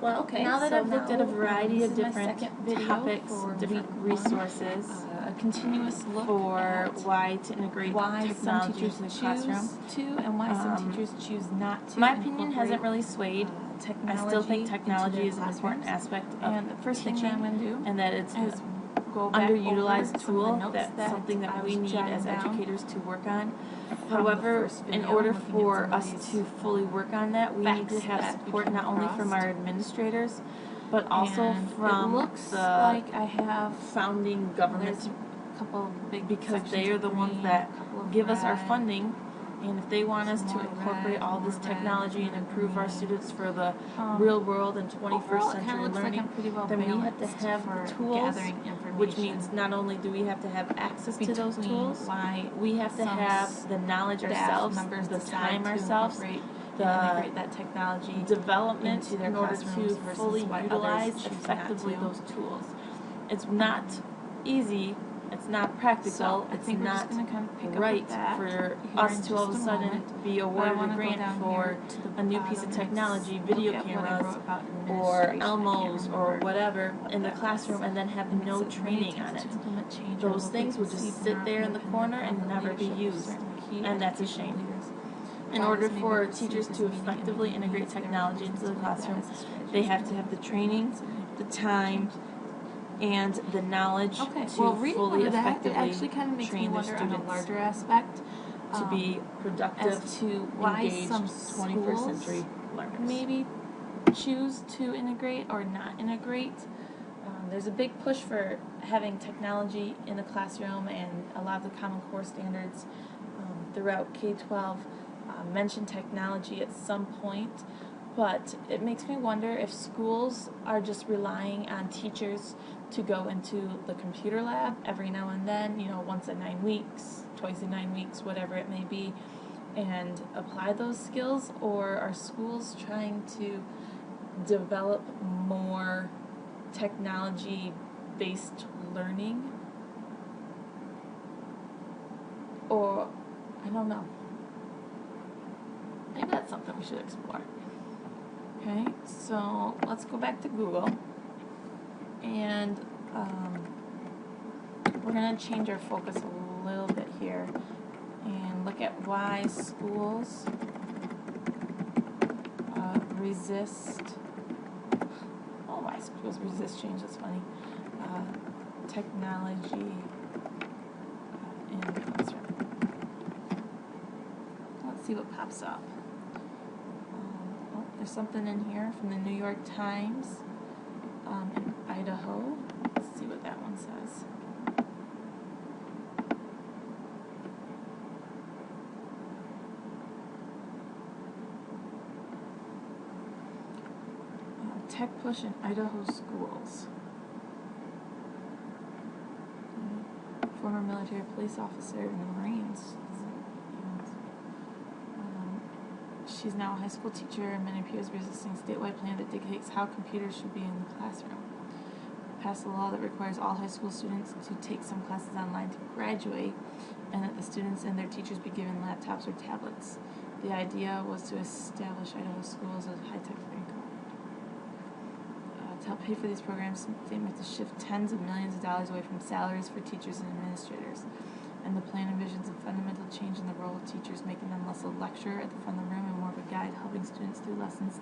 Well, okay. Now that so I've looked at a variety of this is my different second video topics, for different week one, resources a continuous look for at why to integrate why some technology teachers into the choose classroom. to and why some teachers choose not to. My opinion hasn't really swayed. I still think technology is an classrooms. important aspect of And the first thing teaching, that I'm going to do and that it's is an go back underutilized over some of the tool. notes That's something that I we was need as jotting down educators to work on. from However, the first in video, order looking at for some of us these to fully work on that, we need to facts have that support we not came only from across. our administrators, but also And from it looks the like I have founding government, there's a couple of big because sections they are of the ones green, that a couple of give us our red, funding. And if they want us some to more incorporate red, all this more red, technology and more improve our green. students for the real world and 21st Overall, it kinda century looks like learning, I'm pretty well then we have to balanced have for the tools, gathering information, which means not only do we have to have access to those between tools, why we have to some have the knowledge staff ourselves, members the decide time to ourselves, incorporate the and integrate that technology development into their in order to classrooms versus fully why others utilize choose not effectively to. those tools. It's not easy, it's not practical, So I it's think we're not just going to kind of pick right up with that for here us in to all of a just sudden moment. be But I awarded a wanna go grant down for here to the a new piece of bottom and technology, look video at what I cameras, wrote about or administration. I can't Elmos, or remember whatever what in the that classroom, was. and then have And no it's training very on tough it. to implement change or Those what things we would can see just from sit our there in the opinion corner from and the never be leadership of used, certain key and that's a educational shame. leaders. In Why order this may be for perceived teachers as to meaning effectively and integrate means there are technology into reasons the to believe that classroom, as a strategy they is have to going have the to training, the time, and the knowledge Okay, to well, reading fully over that, it effectively actually kind of makes me train their wonder on a students larger aspect to be productive, as to why engaged some 21st schools century learners. maybe choose to integrate or not integrate. There's a big push for having technology in the classroom, and a lot of the Common Core standards throughout K-12 mention technology at some point. But it makes me wonder if schools are just relying on teachers to go into the computer lab every now and then, once in 9 weeks, twice in 9 weeks, whatever it may be, and apply those skills, or are schools trying to develop more technology-based learning? Or, I don't know. Maybe that's something we should explore. Okay, so let's go back to Google, and we're going to change our focus a little bit here and look at why schools resist, why schools resist change, that's funny, technology in the classroom. Let's see what pops up. There's something in here from the New York Times in Idaho. Let's see what that one says. Tech push in Idaho schools. Former military police officer in the Marines. She's now a high school teacher, and many peers resisting a statewide plan that dictates how computers should be in the classroom. Passed a law that requires all high school students to take some classes online to graduate, and that the students and their teachers be given laptops or tablets. The idea was to establish Idaho schools as high-tech curriculum. To help pay for these programs, they meant to shift tens of millions of dollars away from salaries for teachers and administrators. And the plan envisions a fundamental change in the role of teachers, making them less a lecturer at the front of the room and more of a guide, helping students through lessons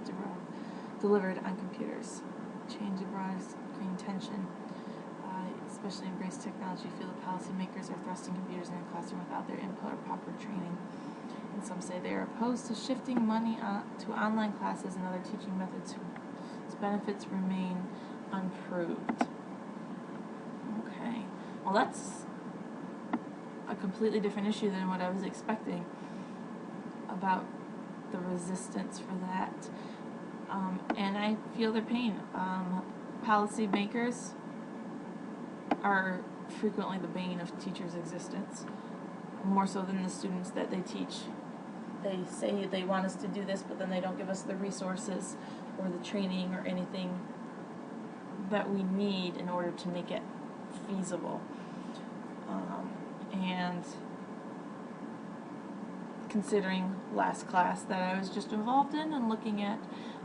delivered on computers. Change of broad green tension, especially embrace technology, feel that policymakers are thrusting computers in the classroom without their input or proper training. And some say they are opposed to shifting money to online classes and other teaching methods whose benefits remain unproved. Okay, well that's a completely different issue than what I was expecting about the resistance for that. And I feel their pain. Policy makers are frequently the bane of teachers' existence, more so than the students that they teach. They say they want us to do this, but then they don't give us the resources or the training or anything that we need in order to make it feasible. And considering last class that I was just involved in and looking at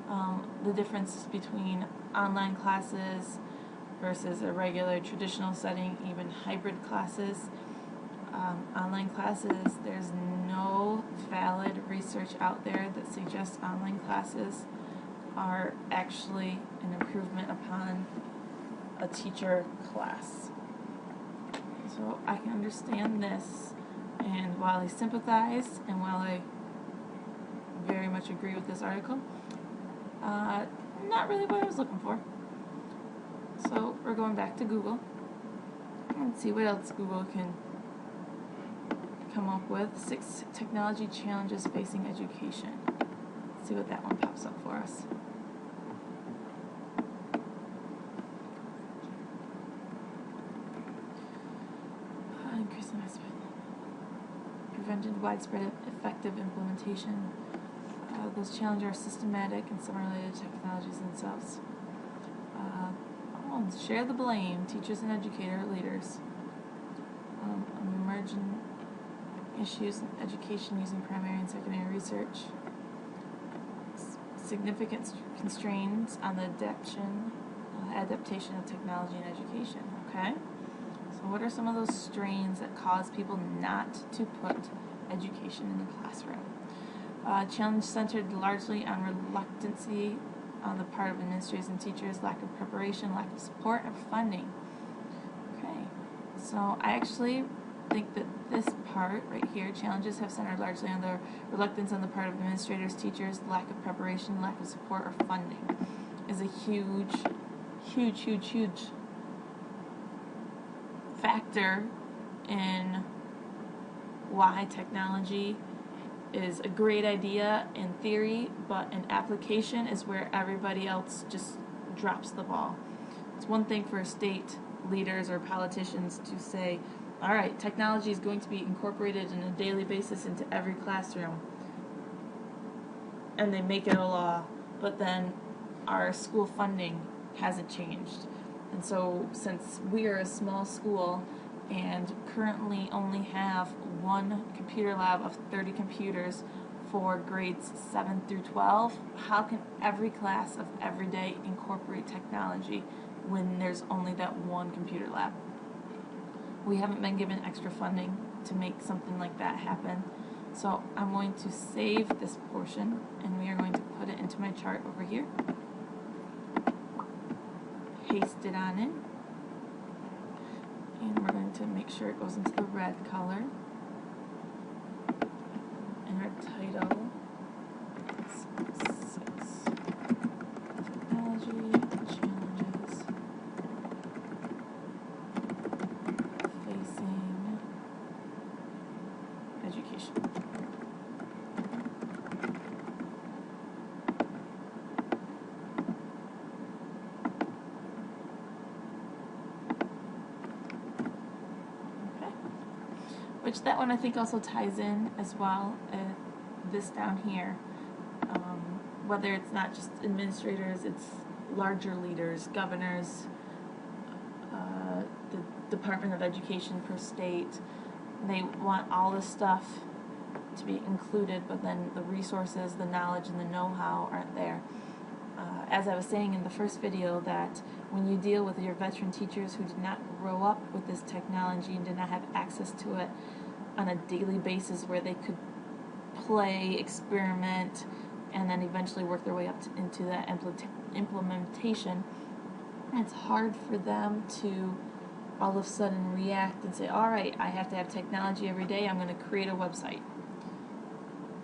the difference between online classes versus a regular traditional setting, even hybrid classes. Online classes, there's no valid research out there that suggests online classes are actually an improvement upon a teacher class. So I can understand this, and while I sympathize and while I very much agree with this article, not really what I was looking for. So we're going back to Google and see what else Google can come up with. 6 technology challenges facing education. Let's see what that one pops up for us. Increasing prevented widespread effective implementation. Those challenges are systematic and some are related to technologies themselves. Share the blame, teachers and educator leaders. Emerging issues in education using primary and secondary research. Significant constraints on the adaptation of technology in education. Okay? So what are some of those strains that cause people not to put education in the classroom? Challenge centered largely on reluctancy on the part of administrators and teachers, lack of preparation, lack of support, and funding. Okay, so I actually think that this part right here, challenges have centered largely on the reluctance on the part of administrators, teachers, lack of preparation, lack of support, or funding, is a huge factor in why technology is a great idea in theory, but in application is where everybody else just drops the ball. It's one thing for state leaders or politicians to say, all right, technology is going to be incorporated on a daily basis into every classroom, and they make it a law, but then our school funding hasn't changed. And so since we are a small school and currently only have one computer lab of 30 computers for grades 7 through 12, how can every class of every day incorporate technology when there's only that one computer lab? We haven't been given extra funding to make something like that happen. So I'm going to save this portion and we are going to put it into my chart over here. Paste it on in. And we're going to make sure it goes into the red color. And our title is 6 Technology Challenges Facing Education. Which that one I think also ties in as well as this down here. Whether it's not just administrators, it's larger leaders, governors, the Department of Education per state. They want all this stuff to be included, but then the resources, the knowledge, and the know-how aren't there. As I was saying in the first video, that when you deal with your veteran teachers who did not grow up with this technology and did not have access to it on a daily basis where they could play, experiment, and then eventually work their way up into that implementation, it's hard for them to all of a sudden react and say, all right, I have to have technology every day, I'm going to create a website.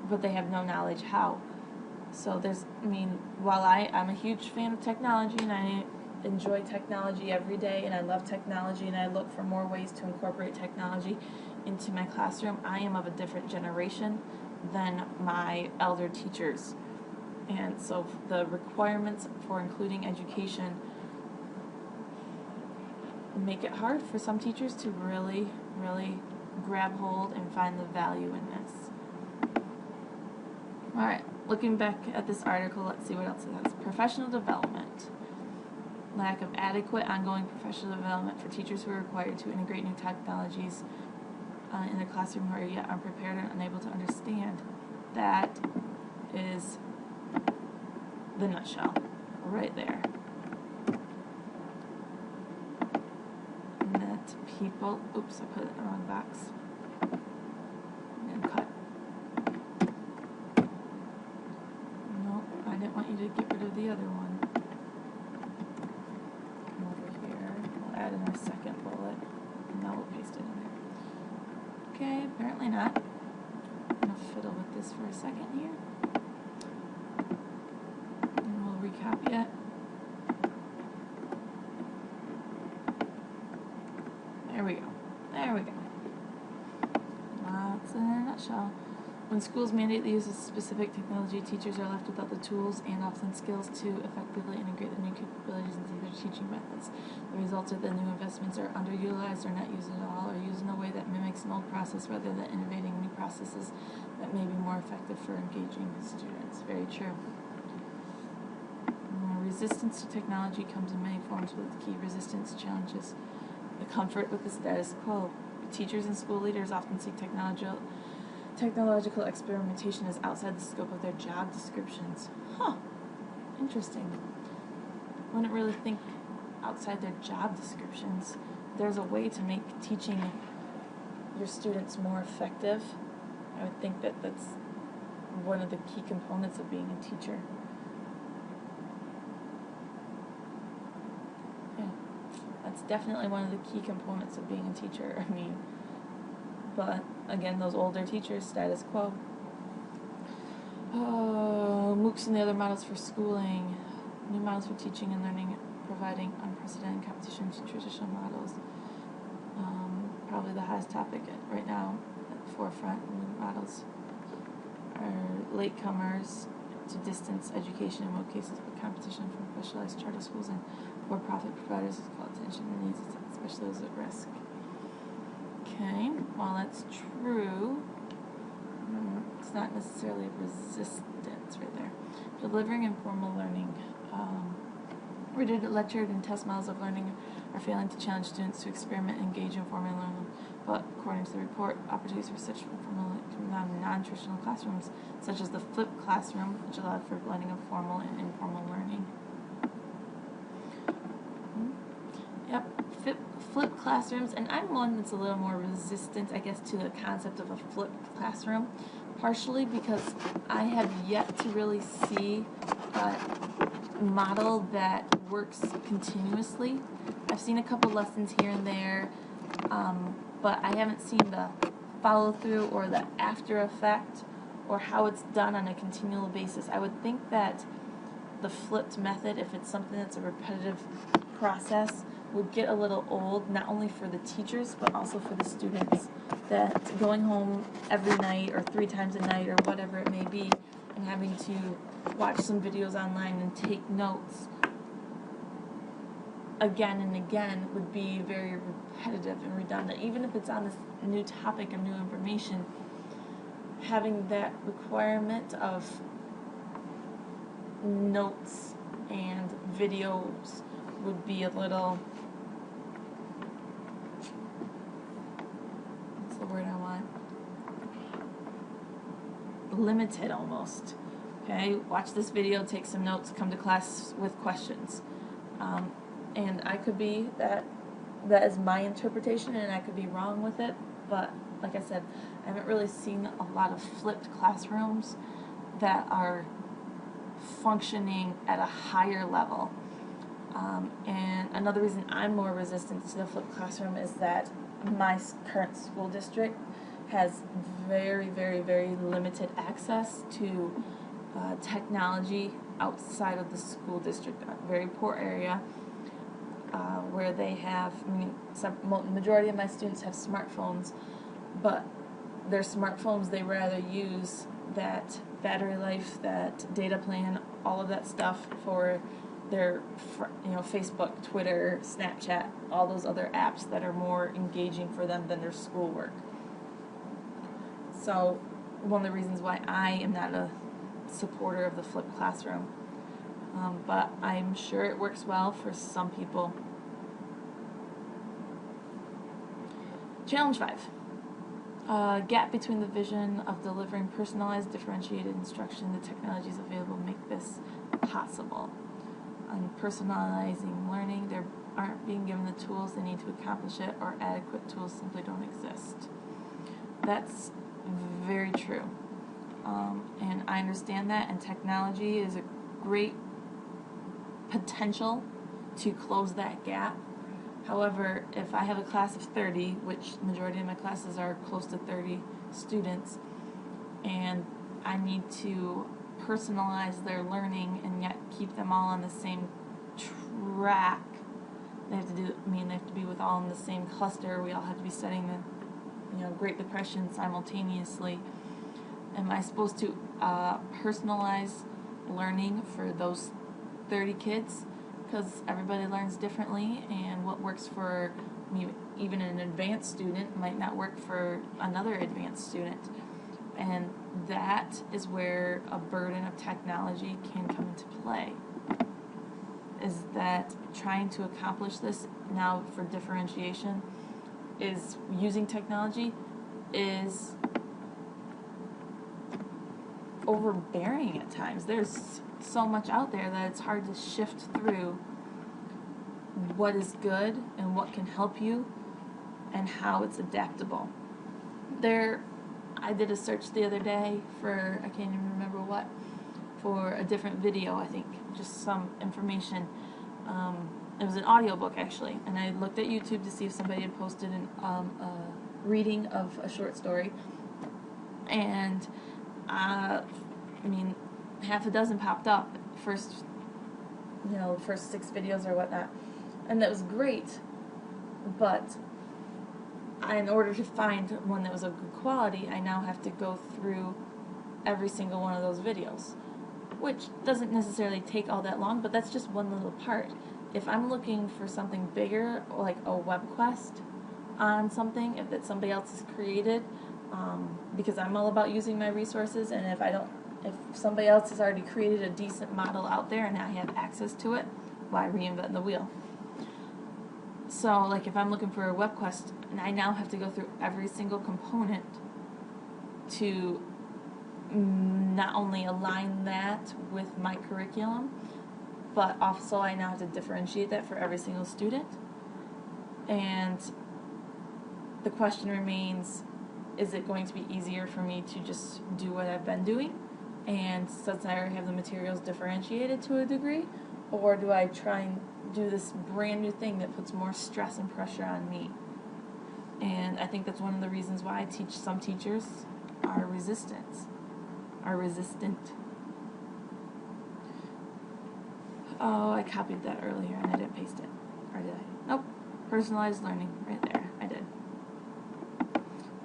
But they have no knowledge how. So while I'm a huge fan of technology and I enjoy technology every day and I love technology and I look for more ways to incorporate technology into my classroom, I am of a different generation than my elder teachers. And so the requirements for including education make it hard for some teachers to really grab hold and find the value in this. Alright, looking back at this article, let's see what else it has. Professional development. Lack of adequate ongoing professional development for teachers who are required to integrate new technologies in their classroom who are yet unprepared and unable to understand. That is the nutshell right there. That people, oops, I put it in the wrong box. And cut. Nope, I didn't want you to get rid of the other one. Come over here, we'll add in our second bullet, and now we'll paste it in there. Okay, apparently not. I'm gonna fiddle with this for a second here. And we'll recopy it. There we go. There we go. That's in a nutshell. When schools mandate the use of specific technology, teachers are left without the tools and often skills to effectively integrate the new capabilities into their teaching methods. The result is that new investments are underutilized or not used at all, or used in a way that mimics an old process rather than innovating new processes that may be more effective for engaging students. Very true. Resistance to technology comes in many forms, with key resistance challenges. The comfort with the status quo. Teachers and school leaders often see technological experimentation as outside the scope of their job descriptions. Huh. Interesting. Wouldn't really think outside their job descriptions. There's a way to make teaching your students more effective. I would think that that's one of the key components of being a teacher. That's definitely one of the key components of being a teacher. I mean, but again, those older teachers, status quo. MOOCs and the other models for schooling, new models for teaching and learning, providing unprecedented competition to traditional models. Probably the hottest topic right now at the forefront. New models are latecomers to distance education in most cases, but competition from specialized charter schools and for-profit providers has called attention to the needs, especially those at risk. Okay, while that's true, it's not necessarily a resistance right there. Delivering informal learning. Rigid lectured and test models of learning are failing to challenge students to experiment and engage in formal learning, but according to the report, opportunities for such informal non-traditional classrooms, such as the flipped classroom, which allowed for blending of formal and informal learning. Yep, flipped classrooms, and I'm one that's a little more resistant, I guess, to the concept of a flipped classroom, partially because I have yet to really see a model that works continuously. I've seen a couple lessons here and there, but I haven't seen the follow-through or the after effect or how it's done on a continual basis. I would think that the flipped method, if it's something that's a repetitive process, would get a little old, not only for the teachers, but also for the students. That going home every night or 3 times a night or whatever it may be, and having to watch some videos online and take notes again and again would be very repetitive and redundant. Even if it's on this new topic or new information, having that requirement of notes and videos would be a little, what's the word I want? Limited almost. Okay, watch this video, take some notes, come to class with questions. And I could be, that is my interpretation, and I could be wrong with it, but like I said, I haven't really seen a lot of flipped classrooms that are functioning at a higher level. And another reason I'm more resistant to the flipped classroom is that my current school district has very, very, very limited access to technology outside of the school district. A very poor area where they have, majority of my students have smartphones, but their smartphones, they rather use that battery life, that data plan, all of that stuff for their, Facebook, Twitter, Snapchat, all those other apps that are more engaging for them than their schoolwork. So one of the reasons why I am not a supporter of the flipped classroom, but I'm sure it works well for some people. Challenge 5. Gap between the vision of delivering personalized, differentiated instruction, the technologies available make this possible. On personalizing learning, they aren't being given the tools they need to accomplish it, or adequate tools simply don't exist. That's very true. And I understand that, and technology is a great potential to close that gap. However, if I have a class of 30, which majority of my classes are close to 30 students, and I need to personalize their learning and yet keep them all on the same track, they have to be with all in the same cluster. We all have to be studying the Great Depression simultaneously. Am I supposed to personalize learning for those 30 kids? Because everybody learns differently, and what works for even an advanced student might not work for another advanced student. And that is where a burden of technology can come into play. Is that trying to accomplish this now for differentiation is using technology is overbearing at times. There's so much out there that it's hard to shift through what is good and what can help you and how it's adaptable. I did a search the other day for, I can't even remember what, for a different video, I think, just some information. It was an audiobook actually, and I looked at YouTube to see if somebody had posted a reading of a short story, and half a dozen popped up, first 6 videos or whatnot, and that was great, but in order to find one that was of good quality, I now have to go through every single one of those videos, which doesn't necessarily take all that long, but that's just one little part. If I'm looking for something bigger, like a web quest on something that somebody else has created, because I'm all about using my resources, and if somebody else has already created a decent model out there and I have access to it, why reinvent the wheel? So, like, if I'm looking for a web quest, and I now have to go through every single component to not only align that with my curriculum, but also I now have to differentiate that for every single student. And the question remains, is it going to be easier for me to just do what I've been doing, and since I already have the materials differentiated to a degree, or do I try and do this brand new thing that puts more stress and pressure on me? And I think that's one of the reasons why some teachers are resistant. Oh, I copied that earlier and I didn't paste it. Or did I? Nope. Personalized learning. Right there. I did.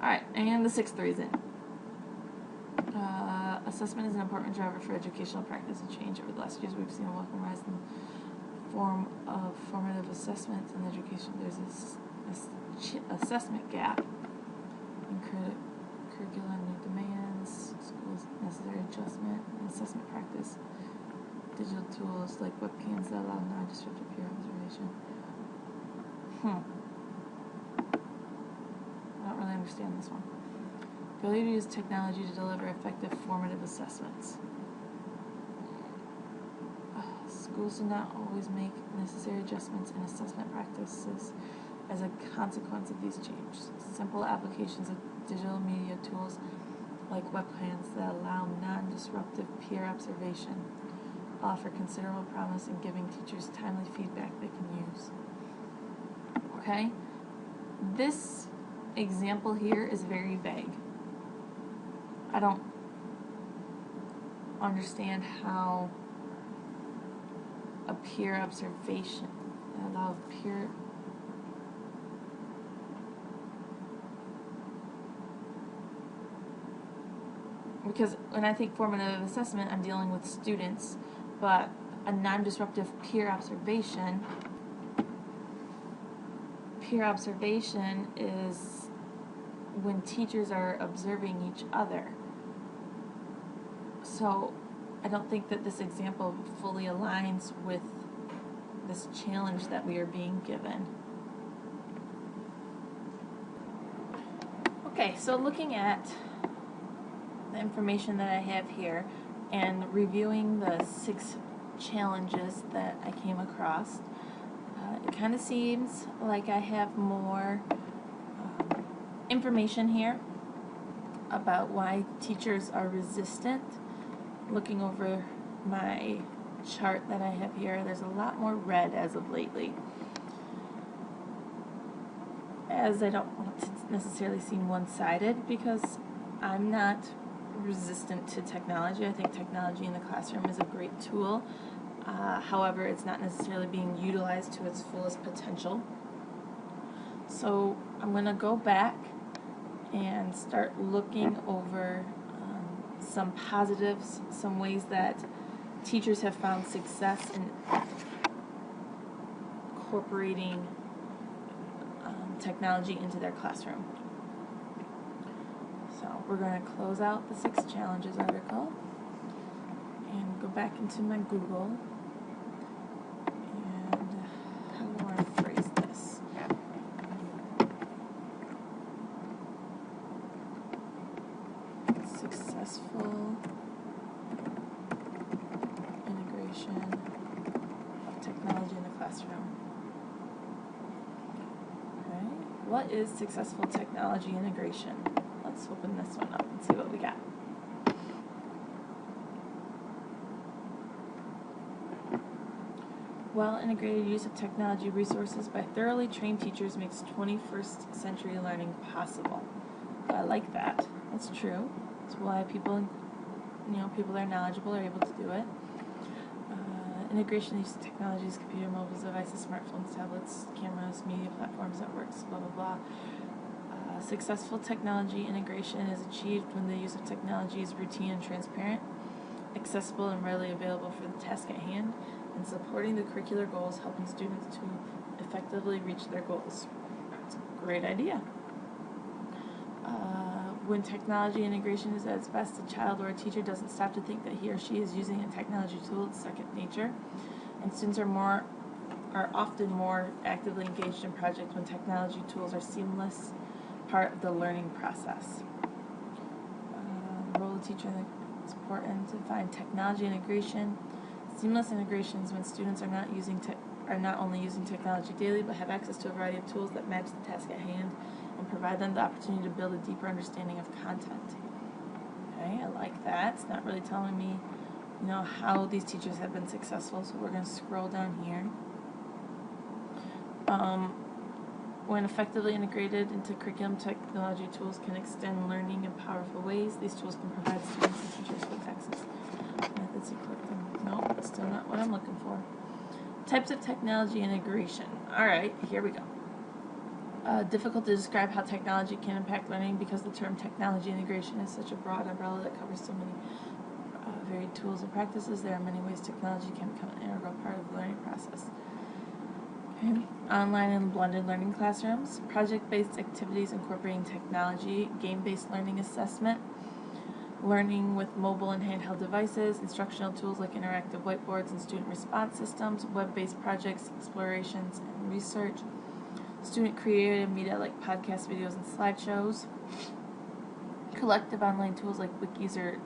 Alright, and the 6.3 is in. Assessment is an important driver for educational practice and change. Over the last years, we've seen a welcome rise in the form of formative assessment in education. There's this assessment gap in curriculum new demands, schools necessary adjustment, and assessment practice. Digital tools like webcams that allow non-disruptive peer observation. I don't really understand this one. Failure to use technology to deliver effective formative assessments. Schools do not always make necessary adjustments in assessment practices as a consequence of these changes. Simple applications of digital media tools like webcams that allow non-disruptive peer observation offer considerable promise in giving teachers timely feedback they can use. Okay? This example here is very vague. I don't understand how a peer observation allow peer because when I think formative assessment, I'm dealing with students, but a non-disruptive peer observation is when teachers are observing each other. So I don't think that this example fully aligns with this challenge that we are being given. Okay, so looking at the information that I have here and reviewing the 6 challenges that I came across, it kind of seems like I have more information here about why teachers are resistant. Looking over my chart that I have here, there's a lot more red as of lately. As I don't want to necessarily seem one-sided, because I'm not resistant to technology. I think technology in the classroom is a great tool. However, it's not necessarily being utilized to its fullest potential. So I'm going to go back and start looking over some positives, some ways that teachers have found success in incorporating technology into their classroom. So we're going to close out the 6 challenges article and go back into my Google. And how do I phrase this? Successful integration of technology in the classroom. Okay, what is successful technology integration? Let's open this one up and see what we got. Well-integrated use of technology resources by thoroughly trained teachers makes 21st century learning possible. I like that. That's true. That's why people that are knowledgeable are able to do it. Integration use of technologies, computer, mobile devices, smartphones, tablets, cameras, media platforms, networks, blah, blah, blah. Successful technology integration is achieved when the use of technology is routine and transparent, accessible and readily available for the task at hand, and supporting the curricular goals, helping students to effectively reach their goals. It's a great idea. When technology integration is at its best, a child or a teacher doesn't stop to think that he or she is using a technology tool. It's second nature, and students are often more actively engaged in projects when technology tools are seamless part of the learning process. Role of teacher, it's important to find technology integration. Seamless integrations when students are not only using technology daily, but have access to a variety of tools that match the task at hand and provide them the opportunity to build a deeper understanding of content. Okay, I like that. It's not really telling me, how these teachers have been successful, so we're going to scroll down here. When effectively integrated into curriculum, technology tools can extend learning in powerful ways. These tools can provide students and teachers with access methods to equip them. No, that's still not what I'm looking for. Types of technology integration. All right, here we go. Difficult to describe how technology can impact learning because the term technology integration is such a broad umbrella that covers so many varied tools and practices. There are many ways technology can become an integral part of the learning process. Okay. Online and blended learning classrooms, project-based activities incorporating technology, game-based learning assessment, learning with mobile and handheld devices, instructional tools like interactive whiteboards and student response systems, web-based projects, explorations, and research, student-created media like podcasts, videos, and slideshows, collective online tools like wikis or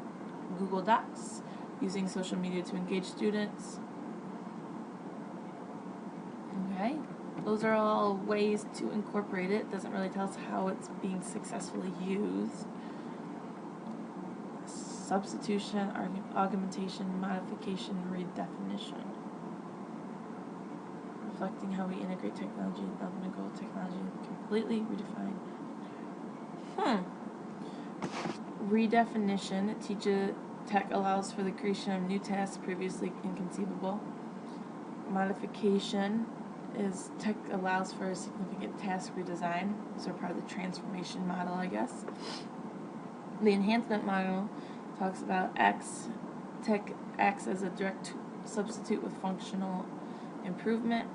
Google Docs, using social media to engage students. Okay, those are all ways to incorporate it. It doesn't really tell us how it's being successfully used. Substitution, augmentation, modification, redefinition. Reflecting how we integrate technology and ultimate goal of technology completely redefined. Redefinition, tech allows for the creation of new tasks previously inconceivable. Modification is tech allows for a significant task redesign. These are part of the transformation model, I guess. The enhancement model talks about tech acts as a direct substitute with functional improvement,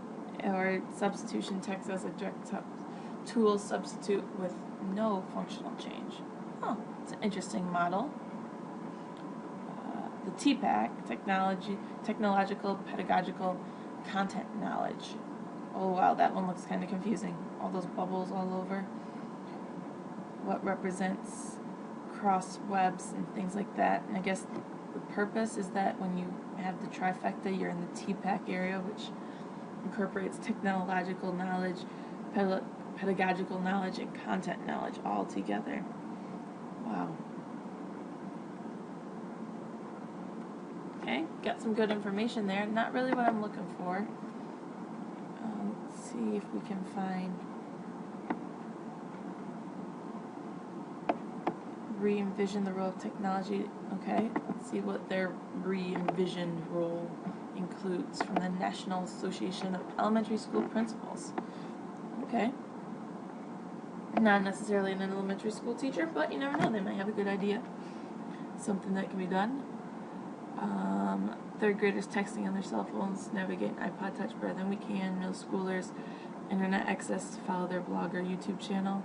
or substitution text as a direct tool substitute with no functional change. It's an interesting model. The TPAC, technological, pedagogical, content knowledge. Oh wow, that one looks kind of confusing. All those bubbles all over. what represents cross webs and things like that. And I guess the purpose is that when you have the trifecta, you're in the TPAC area, which incorporates technological knowledge, pedagogical knowledge, and content knowledge all together. Wow. Okay, got some good information there. Not really what I'm looking for. Let's see if we can find re-envision the role of technology. Okay, let's see what their re-envisioned role includes from the National Association of Elementary School Principals. Okay. Not necessarily an elementary school teacher, but you never know, they might have a good idea. Something that can be done. Third graders texting on their cell phones, navigate iPod Touch better than we can. Middle schoolers, internet access to follow their blog or YouTube channel.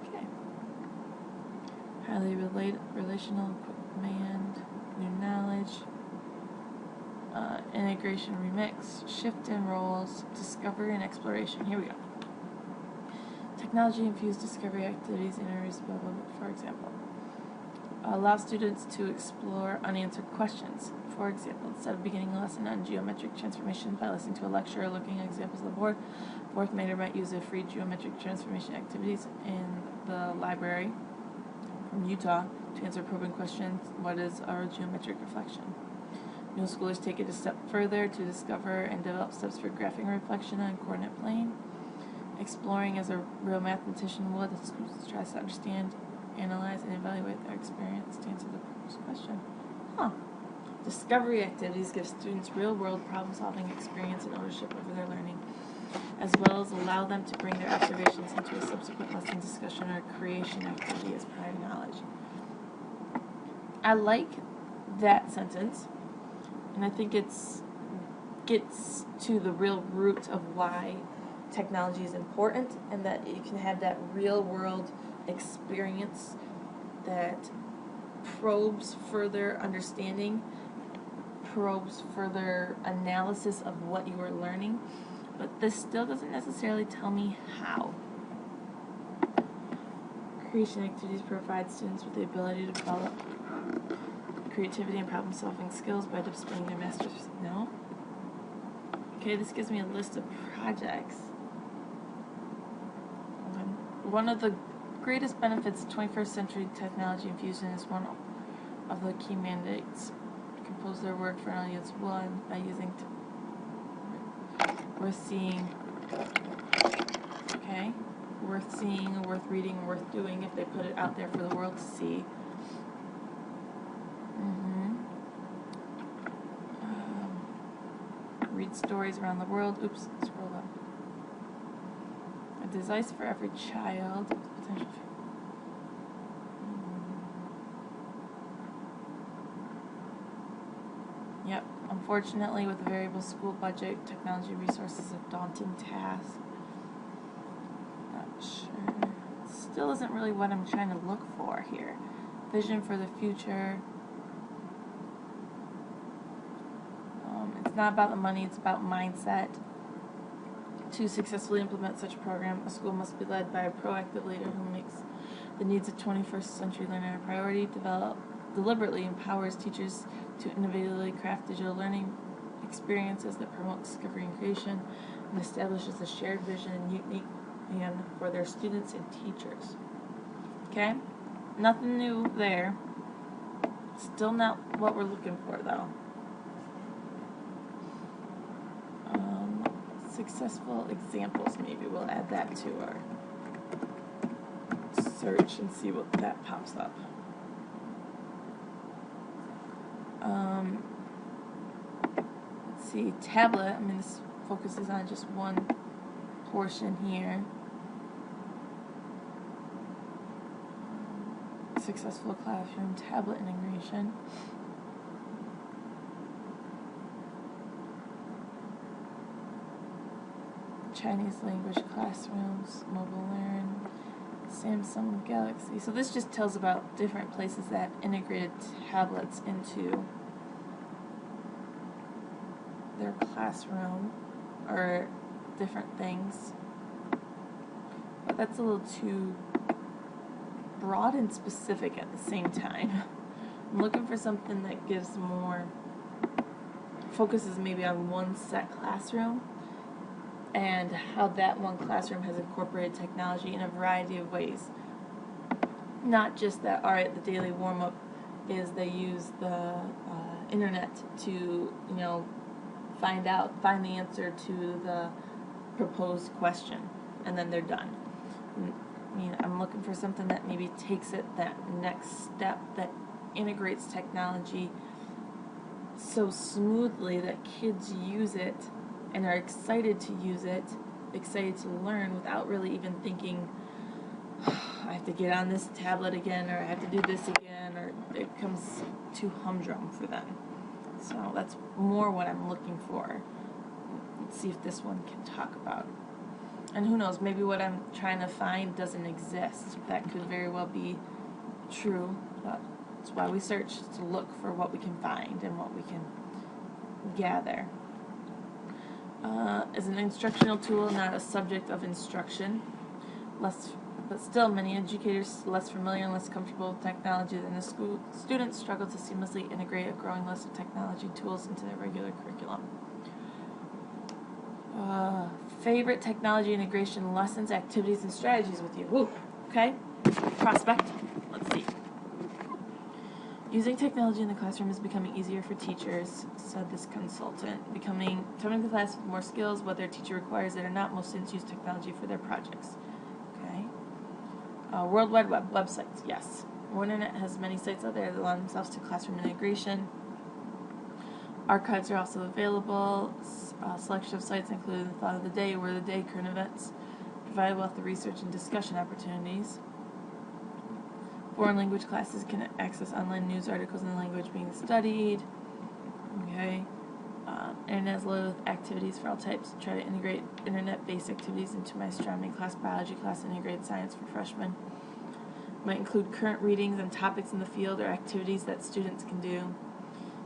Okay. Highly relational command, new knowledge, integration remix, shift in roles, discovery and exploration. Here we go. Technology infused discovery activities, interviews, blah, blah, blah, for example. Allow students to explore unanswered questions. For example, instead of beginning a lesson on geometric transformation by listening to a lecture or looking at examples on the board, fourth grader might use a free geometric transformation activities in the library from Utah to answer probing questions. What is our geometric reflection? Middle schoolers take it a step further to discover and develop steps for graphing reflection on a coordinate plane. Exploring as a real mathematician would, the students tries to understand, analyze, and evaluate their experience to answer the proposed question. Discovery activities give students real-world problem-solving experience and ownership over their learning, as well as allow them to bring their observations into a subsequent lesson discussion or creation activity as prior knowledge. I like that sentence, and I think it gets to the real root of why technology is important, and that you can have that real-world experience that probes further understanding, probes further analysis of what you are learning, but this still doesn't necessarily tell me how. Creation activities provide students with the ability to develop creativity and problem-solving skills by displaying their master's. No? Okay, this gives me a list of projects. One of the greatest benefits of 21st century technology infusion is one of the key mandates. Compose their work for an audience one by using worth seeing, okay, worth seeing, worth reading, worth doing if they put it out there for the world to see. Read stories around the world. Oops, scroll up. A device for every child. Potential. Yep. Unfortunately, with a variable school budget, technology resources is a daunting task. Not sure. Still isn't really what I'm trying to look for here. Vision for the future. It's not about the money, it's about mindset. To successfully implement such a program, a school must be led by a proactive leader who makes the needs of 21st century learner a priority, deliberately empowers teachers to innovatively craft digital learning experiences that promote discovery and creation, and establishes a shared vision and unique plan for their students and teachers. Okay? Nothing new there. Still not what we're looking for, though. Successful examples, maybe we'll add that to our search and see what that pops up. Let's see, tablet, this focuses on just one portion here. Successful classroom tablet integration. Chinese language classrooms, mobile learn, Samsung Galaxy. So this just tells about different places that integrated tablets into their classroom or different things. But that's a little too broad and specific at the same time. I'm looking for something that gives more, focuses maybe on one set classroom and how that one classroom has incorporated technology in a variety of ways. Not just that, all right, the daily warm-up is they use the internet to, find the answer to the proposed question, and then they're done. I mean, I'm looking for something that maybe takes it that next step, that integrates technology so smoothly that kids use it and are excited to use it, excited to learn without really even thinking, I have to get on this tablet again, or I have to do this again, or it becomes too humdrum for them. So that's more what I'm looking for. Let's see if this one can talk about. And who knows, maybe what I'm trying to find doesn't exist. That could very well be true, but that's why we search, to look for what we can find and what we can gather. As an instructional tool, not a subject of instruction. But still, many educators less familiar and less comfortable with technology than the students struggle to seamlessly integrate a growing list of technology tools into their regular curriculum. Favorite technology integration lessons, activities, and strategies with you. Woo. Okay? Prospect. Let's see. Using technology in the classroom is becoming easier for teachers, said this consultant. Coming to class with more skills, whether a teacher requires it or not, most students use technology for their projects. Okay. World Wide Web, websites, yes. More Internet has many sites out there that lend themselves to classroom integration. Archives are also available. Selection of sites include the Thought of the Day, Word of the Day, current events, provide a wealth of research and discussion opportunities. Foreign language classes can access online news articles in the language being studied. Okay. Internet is loaded with activities for all types. Try to integrate internet-based activities into my astronomy class, biology class, integrated science for freshmen. Might include current readings and topics in the field or activities that students can do.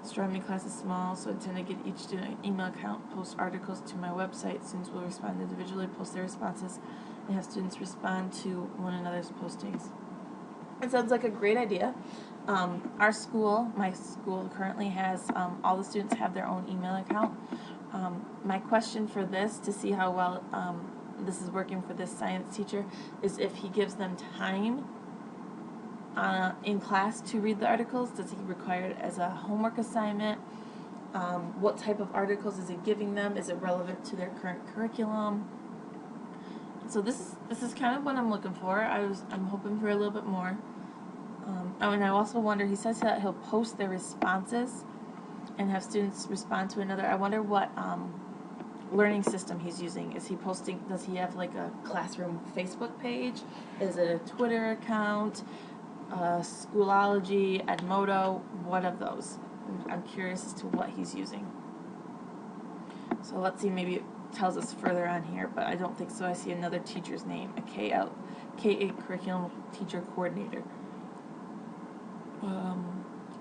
Astronomy class is small, so I intend to get each student an email account, post articles to my website. Students will respond individually, post their responses, and have students respond to one another's postings. It sounds like a great idea. Our school, my school, currently has all the students have their own email account. My question for this, to see how well this is working for this science teacher, is if he gives them time in class to read the articles. Does he require it as a homework assignment? What type of articles is he giving them? Is it relevant to their current curriculum? So this is kind of what I'm looking for. I'm hoping for a little bit more. And I also wonder, he says that he'll post their responses and have students respond to another. I wonder what learning system he's using. Is he posting, does he have like a classroom Facebook page? Is it a Twitter account? Schoolology, Edmodo, what of those? I'm curious as to what he's using. So let's see, maybe it tells us further on here, but I don't think so. I see another teacher's name, a K-8 curriculum teacher coordinator.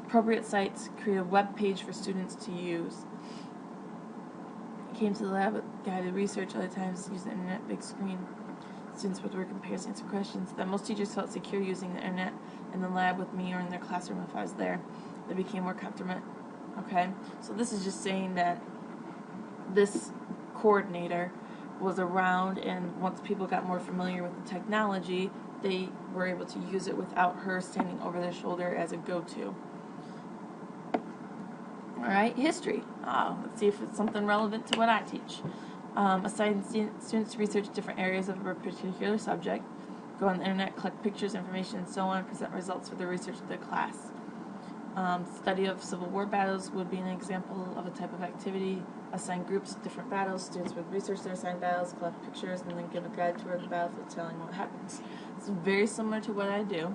Appropriate sites, create a web page for students to use. Came to the lab with guided research, other times use the internet, big screen. Students with work in pairs answer questions. That most teachers felt secure using the internet in the lab with me or in their classroom if I was there. They became more comfortable. Okay, so this is just saying that this coordinator was around, and once people got more familiar with the technology, they were able to use it without her standing over their shoulder as a go-to. All right, history. Let's see if it's something relevant to what I teach. Assign students to research different areas of a particular subject, go on the internet, collect pictures, information, and so on, present results for the research of the class. Study of Civil War battles would be an example of a type of activity. Assign groups of different battles. Students would research their assigned battles, collect pictures, and then give a guide tour of the battlefield telling what happens. It's very similar to what I do.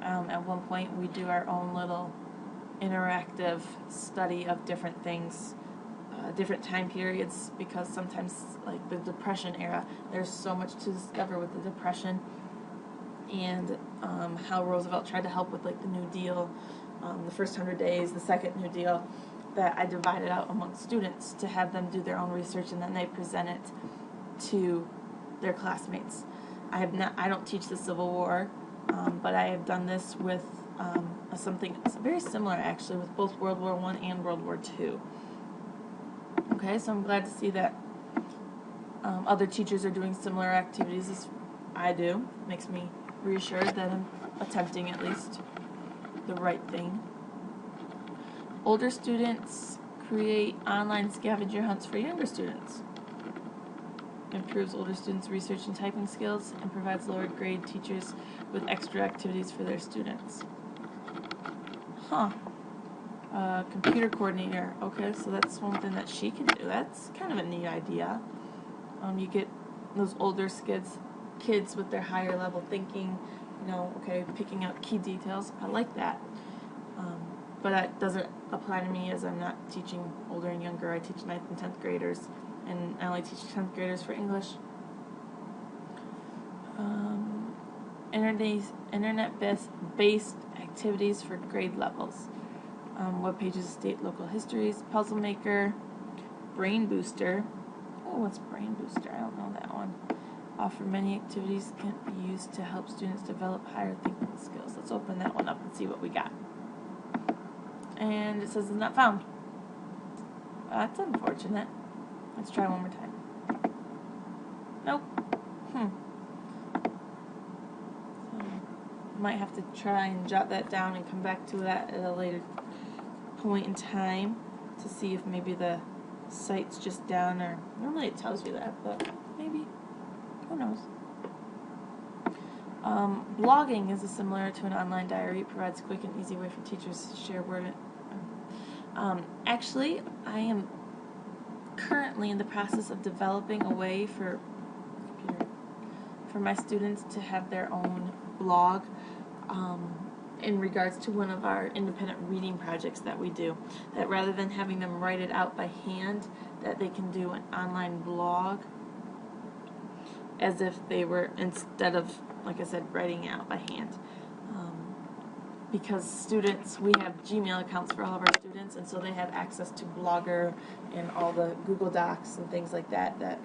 At one point, we do our own little interactive study of different things, different time periods, because sometimes, like the Depression era, there's so much to discover with the Depression, and how Roosevelt tried to help with like the New Deal, the first 100 days, the second New Deal, that I divided out among students to have them do their own research, and then they present it to their classmates. I don't teach the Civil War. but I have done this with something very similar actually with both World War I and World War II. Okay, so I'm glad to see that other teachers are doing similar activities as I do. Makes me reassured that I'm attempting at least the right thing. Older students create online scavenger hunts for younger students. Improves older students' research and typing skills and provides lower grade teachers with extra activities for their students. Computer coordinator. Okay, so that's something that she can do. That's kind of a neat idea. You get those older kids with their higher level thinking, picking out key details. I like that. But that doesn't apply to me as I'm not teaching older and younger. I teach 9th and 10th graders, and I only teach 10th graders for English. Internet-based activities for grade levels. Web pages, state, local histories, puzzle maker, brain booster. Oh, what's brain booster? I don't know that one. Offer many activities can be used to help students develop higher thinking skills. Let's open that one up and see what we got. And it says it's not found. That's unfortunate. Let's try one more time. Nope. So, might have to try and jot that down and come back to that at a later point in time to see if maybe the site's just down, or normally it tells you that, but maybe. Who knows? Blogging is similar to an online diary. It provides a quick and easy way for teachers to share word. Actually, I am currently in the process of developing a way for my students to have their own blog in regards to one of our independent reading projects that we do. That rather than having them write it out by hand, that they can do an online blog as if they were, instead of, like I said, writing it out by hand. Because students, we have Gmail accounts for all of our students, and so they have access to Blogger and all the Google Docs and things like that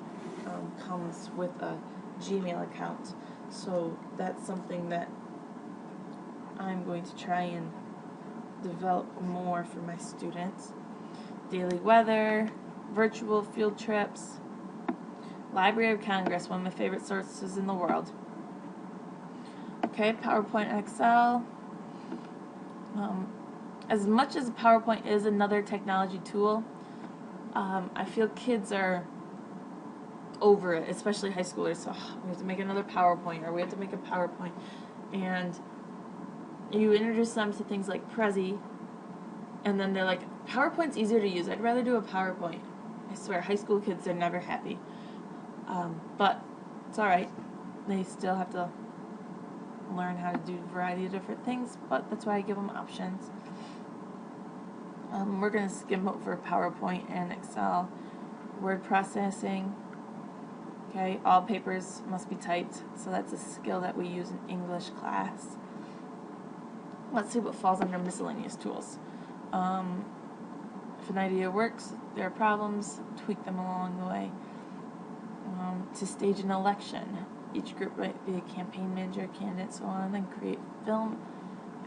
comes with a Gmail account. So that's something that I'm going to try and develop more for my students. Daily weather, virtual field trips, Library of Congress, one of my favorite sources in the world. Okay, PowerPoint and Excel. As much as PowerPoint is another technology tool, I feel kids are over it, especially high schoolers. So we have to make another PowerPoint, or we have to make a PowerPoint. And you introduce them to things like Prezi, and then they're like, PowerPoint's easier to use. I'd rather do a PowerPoint. I swear, high school kids are never happy. But it's alright. They still have to learn how to do a variety of different things, but that's why I give them options. We're going to skim over PowerPoint and Excel. Word processing. Okay, all papers must be typed, so that's a skill that we use in English class. Let's see what falls under miscellaneous tools. If an idea works, there are problems, tweak them along the way. To stage an election. Each group might be a campaign manager, candidate, so on, then create film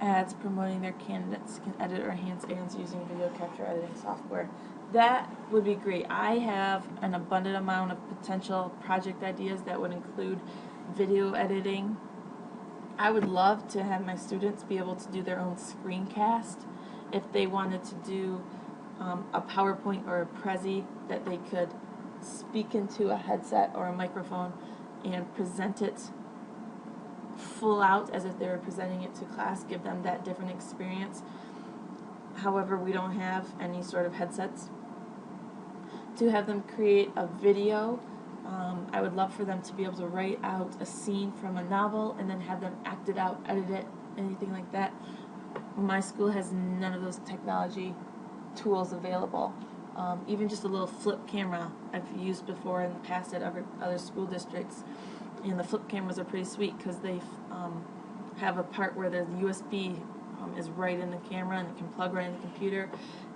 ads promoting their candidates, can edit or enhance ads using video capture editing software. That would be great. I have an abundant amount of potential project ideas that would include video editing. I would love to have my students be able to do their own screencast. If they wanted to do a PowerPoint or a Prezi that they could speak into a headset or a microphone and present it full out as if they were presenting it to class, give them that different experience. However, we don't have any sort of headsets. To have them create a video, I would love for them to be able to write out a scene from a novel and then have them act it out, edit it, anything like that. My school has none of those technology tools available. Even just a little flip camera I've used before in the past at other school districts, and the flip cameras are pretty sweet because they have a part where the USB is right in the camera and it can plug right in the computer,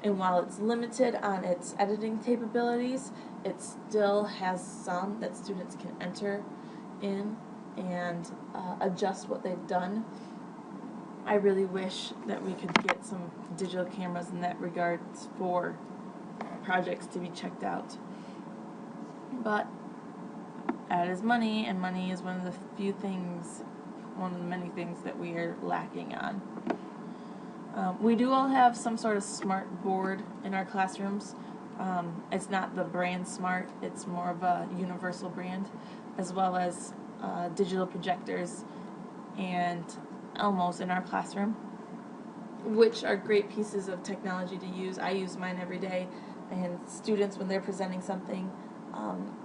and while it's limited on its editing capabilities, it still has some that students can enter in and adjust what they've done. I really wish that we could get some digital cameras in that regards for projects to be checked out. But that is money, and money is one of the many things that we are lacking on. We do all have some sort of smart board in our classrooms. It's not the brand smart, it's more of a universal brand, as well as digital projectors and Elmos in our classroom, which are great pieces of technology to use. I use mine every day, and students, when they're presenting something,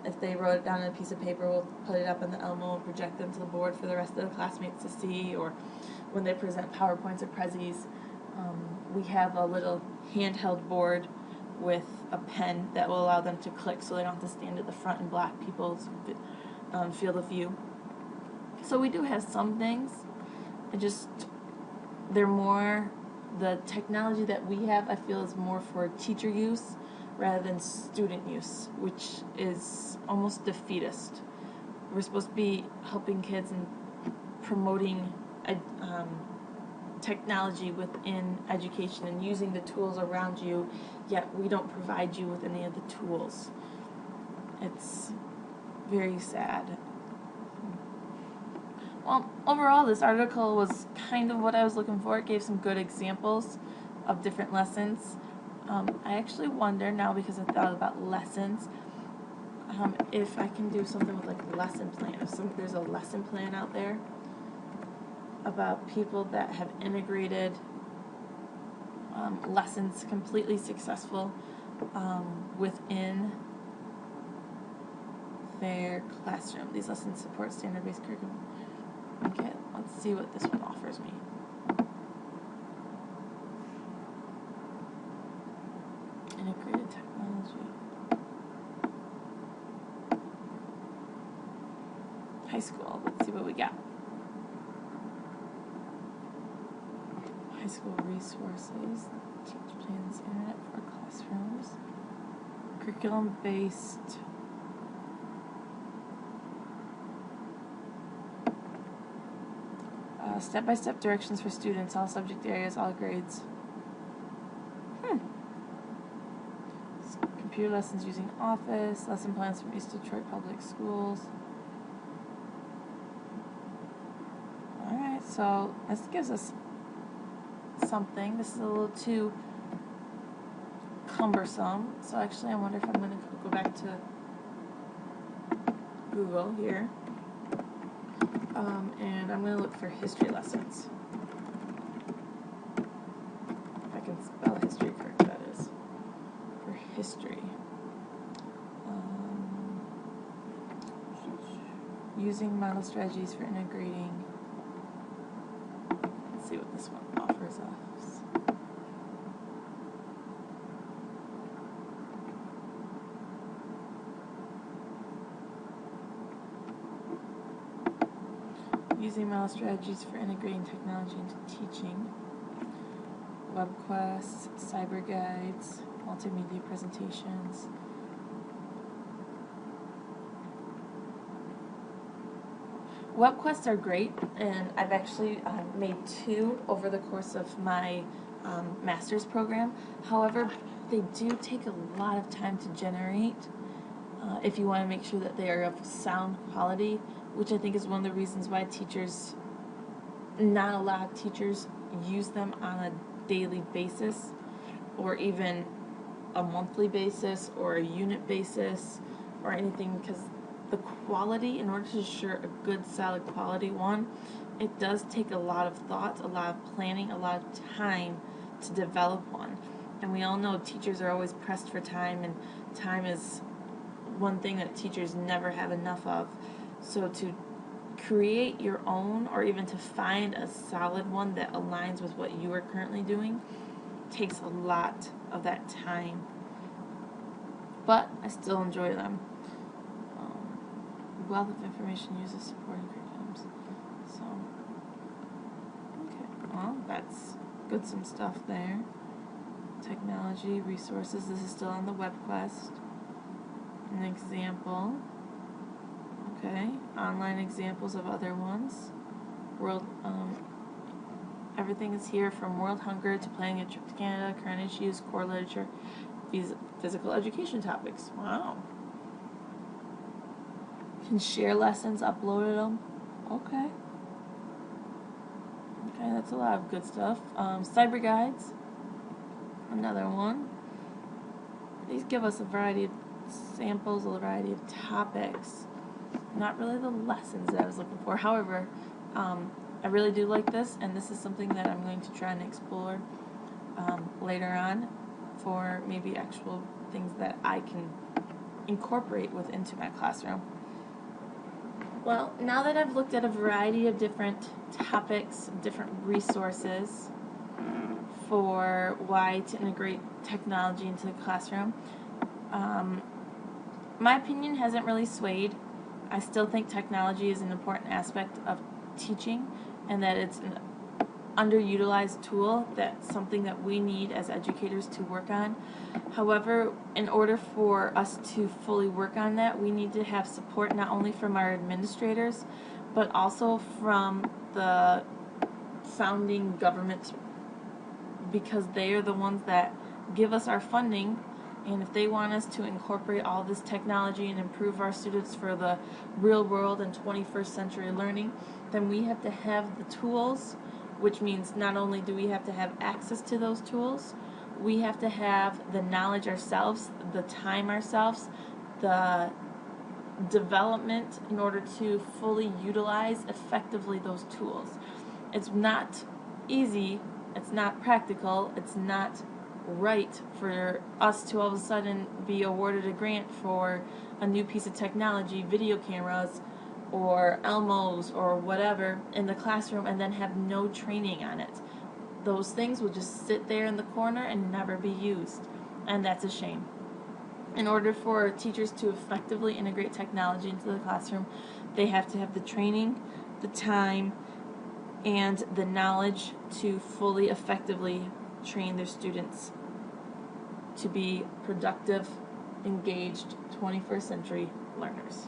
if they wrote it down on a piece of paper, we'll put it up on the Elmo and project them to the board for the rest of the classmates to see, or when they present PowerPoints or Prezzies, we have a little handheld board with a pen that will allow them to click so they don't have to stand at the front and block people's field of view. So we do have some things. They're more, the technology that we have, I feel, is more for teacher use rather than student use, which is almost defeatist. We're supposed to be helping kids and promoting technology within education and using the tools around you, yet we don't provide you with any of the tools. It's very sad. Well, overall, this article was kind of what I was looking for. It gave some good examples of different lessons. I actually wonder now, because I thought about lessons, if I can do something with like a lesson plan. If there's a lesson plan out there about people that have integrated lessons completely successful within their classroom. These lessons support standard-based curriculum. Okay, let's see what this one offers me. Integrated technology. High school, let's see what we got. High school resources, teach plans, internet for classrooms, curriculum-based, step-by-step directions for students, all subject areas, all grades. Computer lessons using Office, lesson plans from East Detroit Public Schools. Alright, so this gives us something. This is a little too cumbersome. So actually I wonder if I'm going to go back to Google here. And I'm going to look for history lessons. If I can spell history correctly, that is. For history. Using model strategies for integrating. Let's see what this one offers us. Using model strategies for integrating technology into teaching. Web quests, cyber guides, multimedia presentations. Web quests are great, and I've actually made 2 over the course of my master's program. However, they do take a lot of time to generate if you want to make sure that they are of sound quality, which I think is one of the reasons why not a lot of teachers use them on a daily basis, or even a monthly basis, or a unit basis, or anything, because the quality, in order to ensure a good, solid quality one, it does take a lot of thought, a lot of planning, a lot of time to develop one. And we all know teachers are always pressed for time, and time is one thing that teachers never have enough of. So to create your own, or even to find a solid one that aligns with what you are currently doing, takes a lot of that time. But I still enjoy them. Wealth of information uses supporting curriculums. So, okay, well, that's good, some stuff there. Technology, resources, this is still on the web quest. An example. Okay, online examples of other ones. World, everything is here from world hunger to planning a trip to Canada, current issues, core literature, physical education topics. Wow. Can share lessons, upload them. Okay. Okay, that's a lot of good stuff. Cyber guides, another one. These give us a variety of samples, a variety of topics. Not really the lessons that I was looking for. However, I really do like this, and this is something that I'm going to try and explore later on for maybe actual things that I can incorporate into my classroom. Well, now that I've looked at a variety of different topics, different resources for why to integrate technology into the classroom, my opinion hasn't really swayed. I still think technology is an important aspect of teaching and that it's an underutilized tool, that's something that we need as educators to work on. However, in order for us to fully work on that, we need to have support not only from our administrators, but also from the founding government, because they are the ones that give us our funding, and if they want us to incorporate all this technology and improve our students for the real world and 21st century learning, then we have to have the tools, which means not only do we have to have access to those tools, we have to have the knowledge ourselves, the time ourselves, the development in order to fully utilize effectively those tools. It's not easy, it's not practical, it's not right for us to all of a sudden be awarded a grant for a new piece of technology, video cameras, or Elmos or whatever in the classroom and then have no training on it. Those things will just sit there in the corner and never be used, and that's a shame. In order for teachers to effectively integrate technology into the classroom, they have to have the training, the time, and the knowledge to fully effectively train their students to be productive, engaged 21st century learners.